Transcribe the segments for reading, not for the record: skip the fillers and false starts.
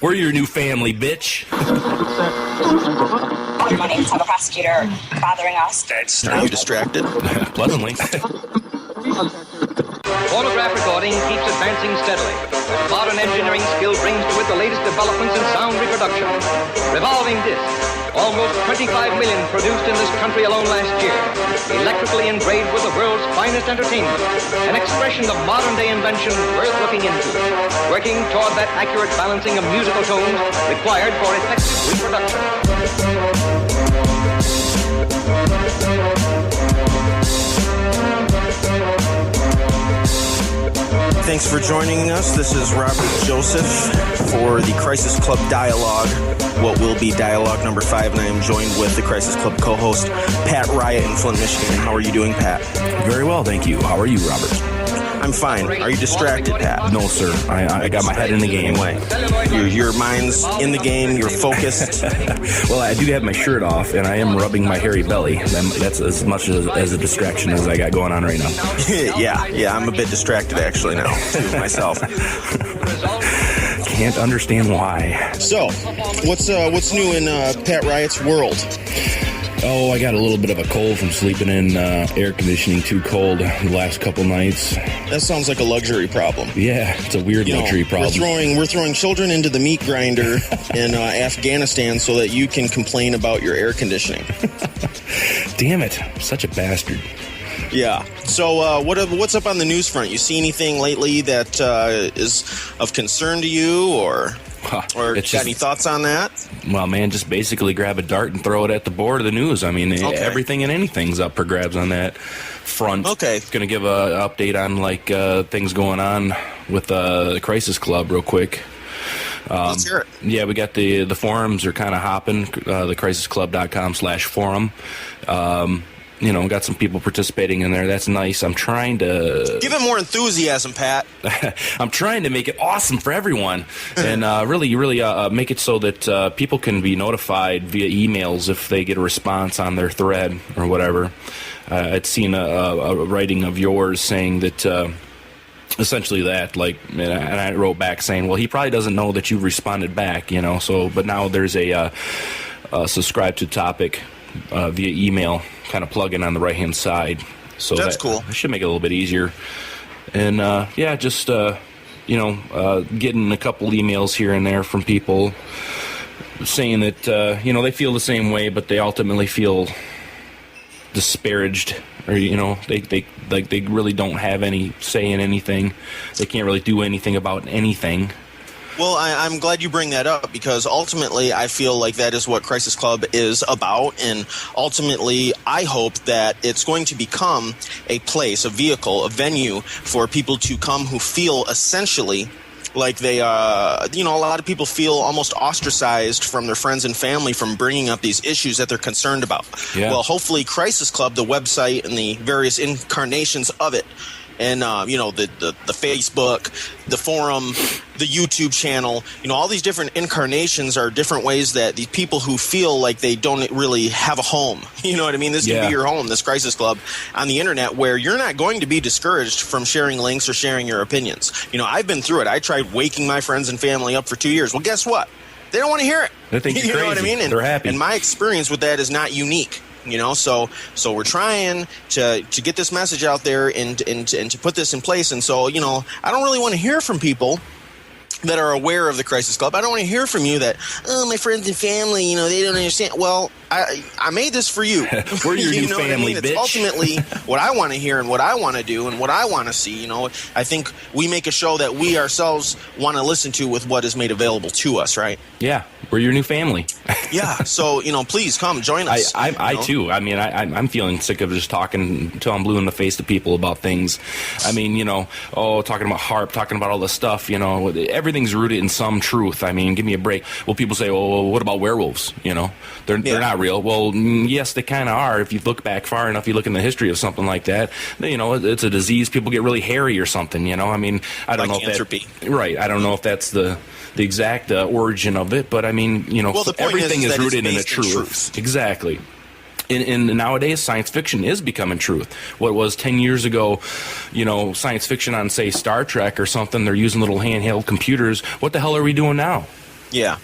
We're your new family, bitch. Money to have a prosecutor bothering us. Are you distracted? Pleasantly. Phonograph recording keeps advancing steadily. Modern engineering skill brings to it the latest developments in sound reproduction. Revolving discs. Almost 25 million produced in this country alone last year. Electrically engraved with the world's finest entertainment. An expression of modern-day invention worth looking into. Working toward that accurate balancing of musical tones required for effective reproduction. Thanks for joining us. This is Robert Joseph for the Crisis Club Dialogue, what will be Dialogue number 5, and I am joined with the Crisis Club co-host, Pat Riot in Flint, Michigan. How are you doing, Pat? Very well, thank you. How are you, Robert? I'm fine. Are you distracted, Pat? No, sir. I got my head in the game. Your mind's in the game. You're focused. Well, I do have my shirt off, and I am rubbing my hairy belly. That's as much as a distraction as I got going on right now. Yeah. I'm a bit distracted, actually, now, too, myself. Can't understand why. So, what's new in Pat Riot's world? Oh, I got a little bit of a cold from sleeping in air conditioning too cold the last couple nights. That sounds like a luxury problem. Yeah, it's a weird luxury problem. We're throwing children into the meat grinder in Afghanistan so that you can complain about your air conditioning. Damn it, such a bastard. Yeah. So what's up on the news front? You see anything lately that is of concern to you, or got any thoughts on that? Well, man, just basically grab a dart and throw it at the board of the news. I mean, everything and anything's up for grabs on that front. Okay. Going to give an update on things going on with the Crisis Club real quick. Let's hear it. Yeah, we got the forums are kind of hopping. thecrisisclub.com/forum. Got some people participating in there. That's nice. I'm trying to... Give it more enthusiasm, Pat. I'm trying to make it awesome for everyone and really make it so that people can be notified via emails if they get a response on their thread or whatever. I'd seen a writing of yours saying that... essentially that, and I wrote back saying, well, he probably doesn't know that you've responded back, but now there's a subscribe to topic via email kind of plug-in on the right-hand side. So that's cool. It should make it a little bit easier. And, just, getting a couple emails here and there from people saying that, they feel the same way, but they ultimately feel disparaged, or, they really don't have any say in anything. They can't really do anything about anything. Well, I'm glad you bring that up, because ultimately I feel like that is what Crisis Club is about, and ultimately I hope that it's going to become a place, a vehicle, a venue for people to come who feel essentially like they, a lot of people feel almost ostracized from their friends and family from bringing up these issues that they're concerned about. Yeah. Well, hopefully Crisis Club, the website and the various incarnations of it, and the Facebook, the forum, the YouTube channel, all these different incarnations are different ways that these people who feel like they don't really have a home, you know what I mean? This can be your home, this Crisis Club on the internet, where you're not going to be discouraged from sharing links or sharing your opinions. I've been through it. I tried waking my friends and family up for 2 years. Well, guess what? They don't want to hear it. They think you're crazy. Know what I mean? And, they're happy. And my experience with that is not unique. So we're trying to get this message out there and to put this in place. And so, I don't really want to hear from people that are aware of the Crisis Club. I don't want to hear from you that, my friends and family, they don't understand. Well, I made this for you. We're your new family, bitch. It's ultimately what I want to hear and what I want to do and what I want to see. I think we make a show that we ourselves want to listen to with what is made available to us, right? Yeah, we're your new family. Yeah, so, please come join us. I too. I mean, I'm feeling sick of just talking until I'm blue in the face to people about things. I mean, talking about HARP, talking about all this stuff, everything's rooted in some truth. I mean, give me a break. Well, people say, well, what about werewolves? They're not real. Well, yes, they kind of are. If you look back far enough, you look in the history of something like that, it's a disease. People get really hairy or something, I mean, I don't know if entropy. Right. I don't know if that's the exact origin of it, but I mean, well, the point everything is rooted in a truth. Exactly. And nowadays, science fiction is becoming truth. What was 10 years ago, science fiction on, say, Star Trek or something, they're using little handheld computers. What the hell are we doing now? Yeah.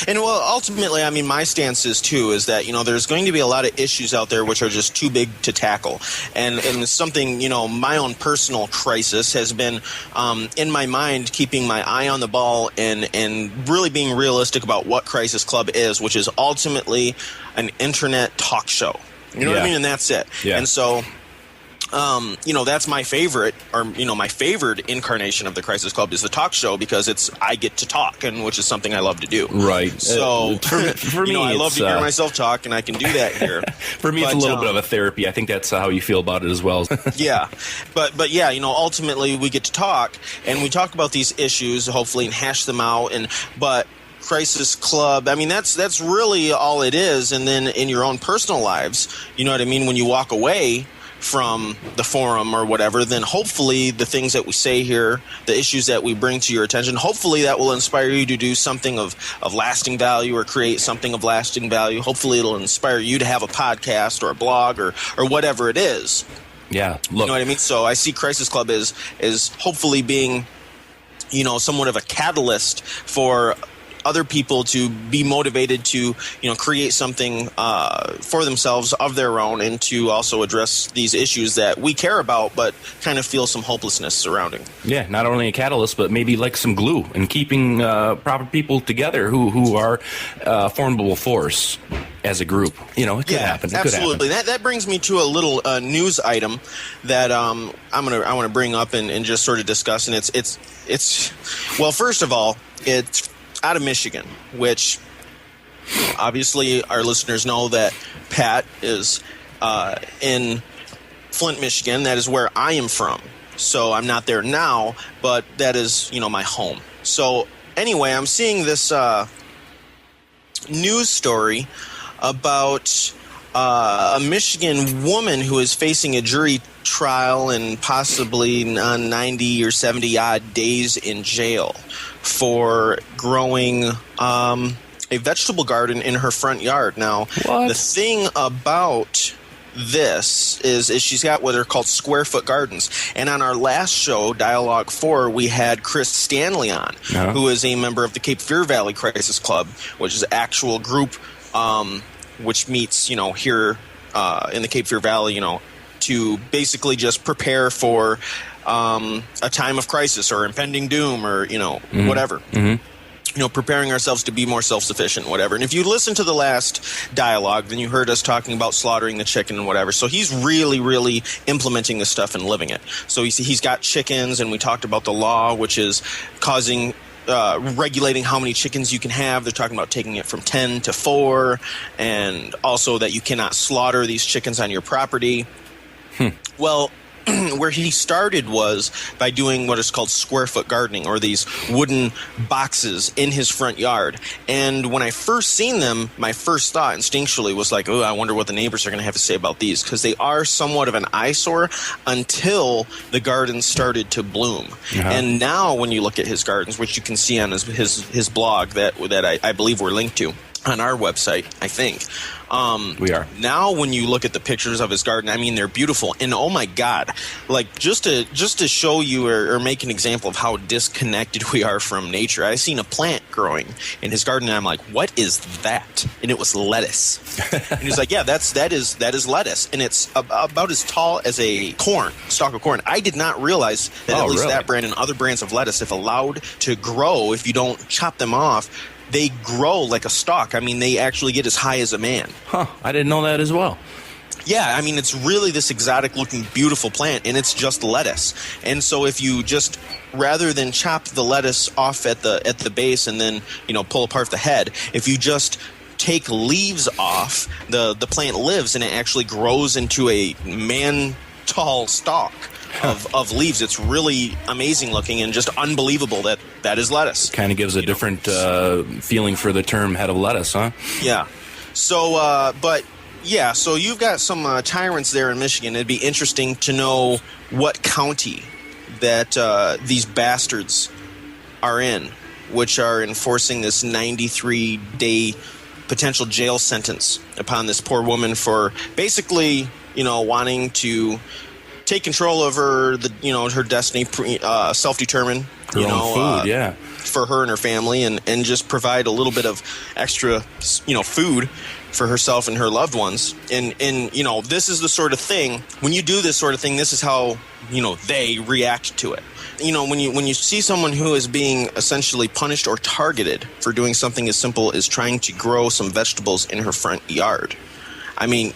And well, ultimately, I mean, my stance is that, there's going to be a lot of issues out there which are just too big to tackle. And something, my own personal crisis has been in my mind, keeping my eye on the ball and really being realistic about what Crisis Club is, which is ultimately an internet talk show. You know what I mean? And that's it. Yeah. And so, that's my favorite, or, my favored incarnation of the Crisis Club is the talk show, because I get to talk, and which is something I love to do. Right. So, for me, I love to hear myself talk, and I can do that here. For me, it's a little bit of a therapy. I think that's how you feel about it as well. Yeah. But yeah, ultimately we get to talk, and we talk about these issues, hopefully, and hash them out, but Crisis Club, I mean, that's really all it is. And then in your own personal lives, you know what I mean, when you walk away from the forum or whatever, then hopefully the things that we say here, the issues that we bring to your attention, hopefully that will inspire you to do something of lasting value, or create something of lasting value. Hopefully it'll inspire you to have a podcast or a blog or whatever it is. Yeah. Look. You know what I mean? So I see Crisis Club as hopefully being, somewhat of a catalyst for other people to be motivated to, create something for themselves of their own, and to also address these issues that we care about, but kind of feel some hopelessness surrounding. Yeah, not only a catalyst, but maybe like some glue, and keeping proper people together who are a formidable force as a group. It could happen. It Absolutely. Could happen. That brings me to a little news item that I want to bring up and just sort of discuss. And it's well, first of all, it's out of Michigan, which obviously our listeners know that Pat is in Flint, Michigan. That is where I am from. So I'm not there now, but that is, my home. So anyway, I'm seeing this news story about a Michigan woman who is facing a jury trial and possibly 90 or 70 odd days in jail for growing a vegetable garden in her front yard. Now, the thing about this is she's got what are called square foot gardens. And on our last show, Dialogue 4, we had Chris Stanley on, who is a member of the Cape Fear Valley Crisis Club, which is an actual group which meets, here in the Cape Fear Valley, to basically just prepare for a time of crisis or impending doom, or whatever. Mm-hmm. Preparing ourselves to be more self-sufficient, whatever. And if you listen to the last dialogue, then you heard us talking about slaughtering the chicken and whatever. So he's really, really implementing this stuff and living it. So he's got chickens, and we talked about the law, which is causing regulating how many chickens you can have. They're talking about taking it from 10 to 4, and also that you cannot slaughter these chickens on your property. Well, where he started was by doing what is called square foot gardening, or these wooden boxes in his front yard. And when I first seen them, my first thought instinctually was like, oh, I wonder what the neighbors are going to have to say about these, because they are somewhat of an eyesore until the gardens started to bloom. And now when you look at his gardens, which you can see on his blog that I believe we're linked to on our website, I think. We are. Now when you look at the pictures of his garden, I mean, they're beautiful. And oh my God, like just to show you or make an example of how disconnected we are from nature, I seen a plant growing in his garden, and I'm like, what is that? And it was lettuce. And he's like, yeah, that is lettuce. And it's about as tall as a stalk of corn. I did not realize that at least that brand and other brands of lettuce, if allowed to grow, if you don't chop them off, they grow like a stalk. I mean, they actually get as high as a man. Huh. I didn't know that as well. Yeah, I mean, it's really this exotic-looking, beautiful plant, and it's just lettuce. And so if you just, rather than chop the lettuce off at the base and then, pull apart the head, if you just take leaves off, the plant lives, and it actually grows into a man-tall stalk of leaves. It's really amazing looking and just unbelievable that is lettuce. Kind of gives a different feeling for the term head of lettuce, huh? Yeah. So, so you've got some tyrants there in Michigan. It'd be interesting to know what county that these bastards are in, which are enforcing this 93-day potential jail sentence upon this poor woman for basically, wanting to take control of her, her destiny, self-determine, Her own food, yeah. for her and her family, and just provide a little bit of extra, food for herself and her loved ones. And this is the sort of thing, when you do this sort of thing, this is how, they react to it. When you see someone who is being essentially punished or targeted for doing something as simple as trying to grow some vegetables in her front yard, I mean,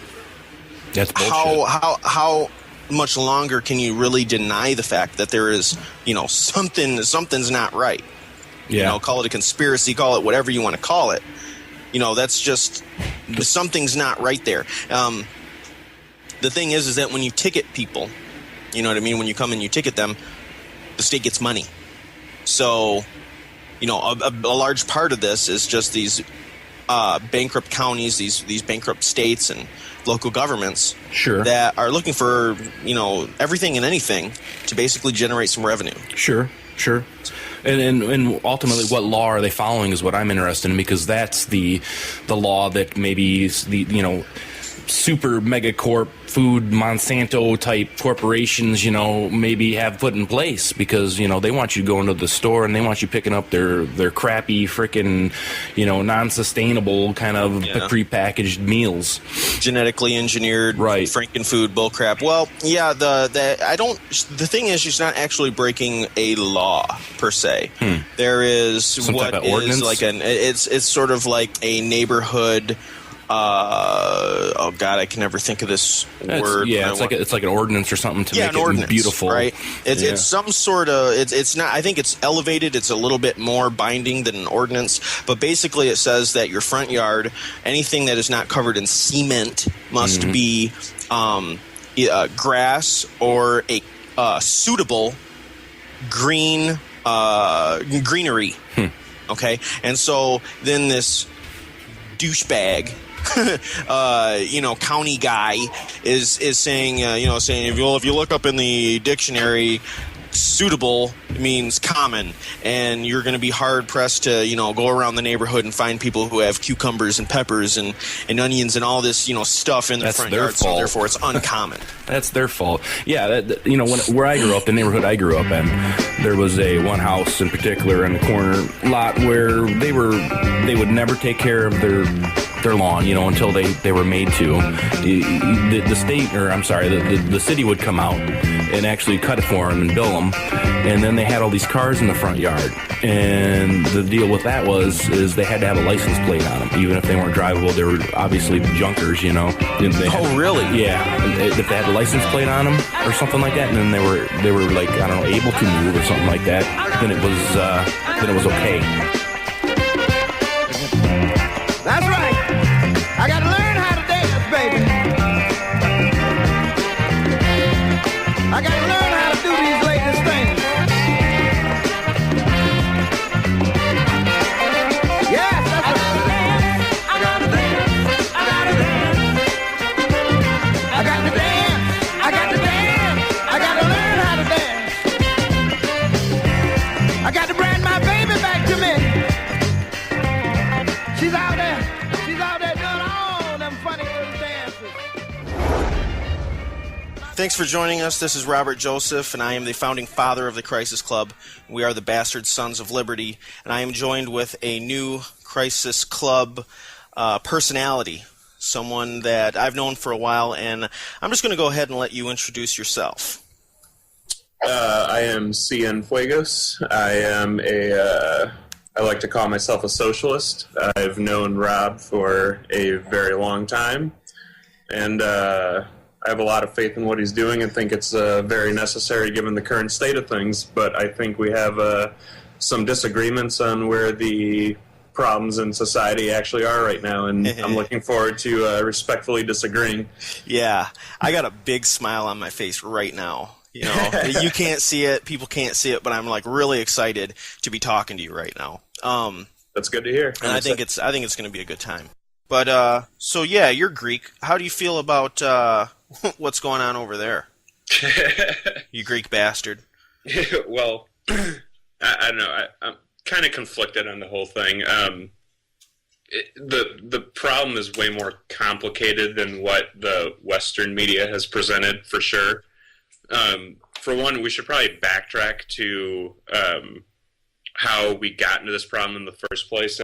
that's bullshit. How much longer can you really deny the fact that there is, something's not right? Yeah. Call it a conspiracy, call it whatever you want to call it. That's just, something's not right there. The thing is that when you ticket people, you know what I mean? When you come and you ticket them, the state gets money. So, a large part of this is just these bankrupt counties, these bankrupt states and local governments that are looking for, everything and anything to basically generate some revenue. Sure. And ultimately, what law are they following is what I'm interested in, because that's the law that maybe the super megacorp food Monsanto type corporations maybe have put in place, because they want you going to the store and they want you picking up their crappy freaking non-sustainable kind of prepackaged meals, genetically engineered, right? Frankenfood bullcrap. Well, yeah, the thing is, she's not actually breaking a law per se. There is some what type of ordinance? Like it's sort of like a neighborhood. Oh God, I can never think of this word. Yeah, it's like an ordinance or something to make it beautiful, right? It's some sort of it's not. I think it's elevated. It's a little bit more binding than an ordinance, but basically it says that your front yard, anything that is not covered in cement, must be grass or a suitable greenery. Okay, and so then this douchebag. County guy is saying, if you look up in the dictionary, suitable means common, and you're going to be hard pressed to, go around the neighborhood and find people who have cucumbers and peppers and onions and all this, stuff in their front yard. So therefore, it's uncommon. That's their fault. Yeah, where I grew up, the neighborhood I grew up in, there was one house in particular in the corner lot where they would never take care of their lawn, until they were made to. The state, or I'm sorry, the city would come out and actually cut it for them and bill them, and then they had all these cars in the front yard, and the deal with that is they had to have a license plate on them, even if they weren't drivable. They were obviously junkers, Oh, really? Yeah. If they had a license plate on them or something like that, and then they were like, I don't know, able to move or something like that, then it was okay. That's right. I gotta learn how to dance, baby. I gotta learn how to do these latest things. Yes, that's right. I gotta dance. I gotta dance. I got to dance. I got to dance. I gotta learn how to dance. I got to bring my baby back to me. She's out there. She's out there doing all them funny little dances. Thanks for joining us. This is Robert Joseph, and I am the founding father of the Crisis Club. We are the Bastard Sons of Liberty, and I am joined with a new Crisis Club personality, someone that I've known for a while, and I'm just going to go ahead and let you introduce yourself. I am CN Fuegos. I like to call myself a socialist. I've known Rob for a very long time, and I have a lot of faith in what he's doing and think it's very necessary given the current state of things, but I think we have some disagreements on where the problems in society actually are right now, and I'm looking forward to respectfully disagreeing. Yeah, I got a big smile on my face right now. You can't see it, people can't see it, but I'm like really excited to be talking to you right now. That's good to hear. And I think it's going to be a good time. But so yeah, you're Greek. How do you feel about what's going on over there? You Greek bastard. Well, I don't know. I'm kind of conflicted on the whole thing. the problem is way more complicated than what the Western media has presented, for sure. For one, we should probably backtrack to how we got into this problem in the first place.